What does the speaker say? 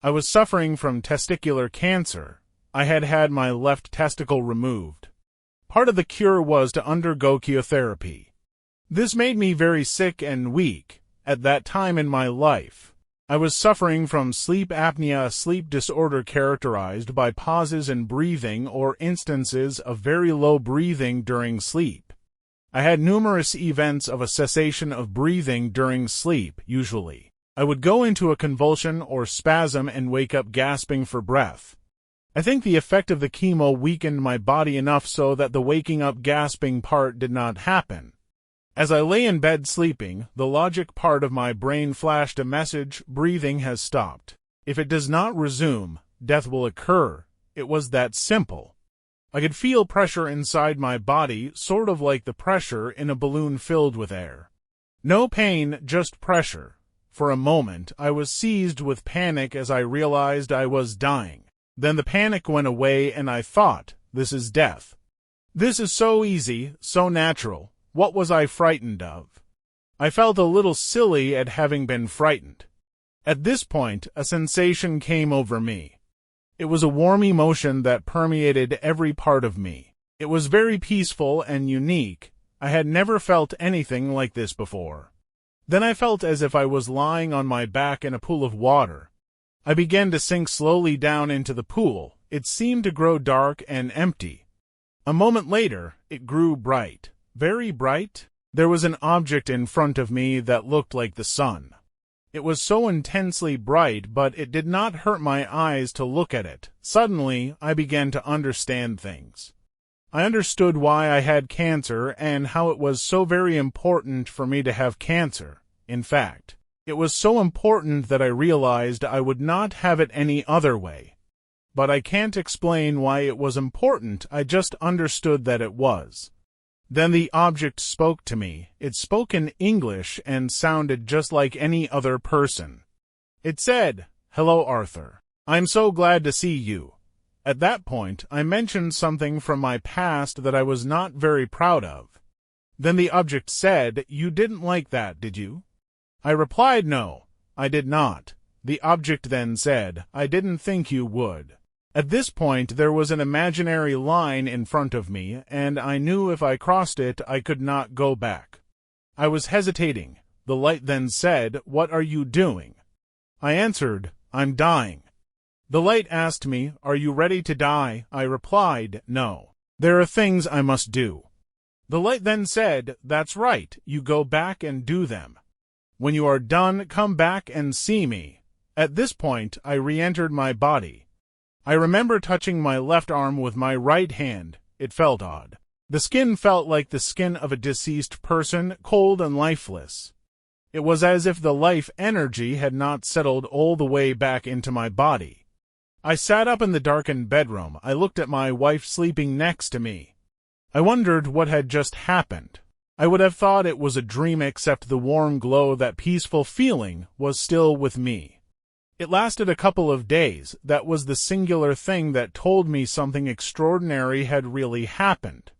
I was suffering from testicular cancer. I had had my left testicle removed. Part of the cure was to undergo chemotherapy. This made me very sick and weak. At that time in my life, I was suffering from sleep apnea, a sleep disorder characterized by pauses in breathing or instances of very low breathing during sleep. I had numerous events of a cessation of breathing during sleep, usually. I would go into a convulsion or spasm and wake up gasping for breath. I think the effect of the chemo weakened my body enough so that the waking up gasping part did not happen. As I lay in bed sleeping, the logic part of my brain flashed a message: breathing has stopped. If it does not resume, death will occur. It was that simple. I could feel pressure inside my body, sort of like the pressure in a balloon filled with air. No pain, just pressure. For a moment, I was seized with panic as I realized I was dying. Then the panic went away and I thought, this is death. This is so easy, so natural. What was I frightened of? I felt a little silly at having been frightened. At this point, a sensation came over me. It was a warm emotion that permeated every part of me. It was very peaceful and unique. I had never felt anything like this before. Then I felt as if I was lying on my back in a pool of water. I began to sink slowly down into the pool. It seemed to grow dark and empty. A moment later, it grew bright. Very bright. There was an object in front of me that looked like the sun. It was so intensely bright, but it did not hurt my eyes to look at it. Suddenly, I began to understand things. I understood why I had cancer and how it was so very important for me to have cancer. In fact, it was so important that I realized I would not have it any other way. But I can't explain why it was important, I just understood that it was. Then the object spoke to me. It spoke in English and sounded just like any other person. It said, "Hello, Arthur. I'm so glad to see you." At that point, I mentioned something from my past that I was not very proud of. Then the object said, "You didn't like that, did you?" I replied, "No, I did not." The object then said, "I didn't think you would." At this point, there was an imaginary line in front of me, and I knew if I crossed it, I could not go back. I was hesitating. The light then said, "What are you doing?" I answered, "I'm dying." The light asked me, "Are you ready to die?" I replied, "No. There are things I must do." The light then said, "That's right, you go back and do them. When you are done, come back and see me." At this point, I re-entered my body. I remember touching my left arm with my right hand. It felt odd. The skin felt like the skin of a deceased person, cold and lifeless. It was as if the life energy had not settled all the way back into my body. I sat up in the darkened bedroom. I looked at my wife sleeping next to me. I wondered what had just happened. I would have thought it was a dream, except the warm glow, that peaceful feeling, was still with me. It lasted a couple of days. That was the singular thing that told me something extraordinary had really happened.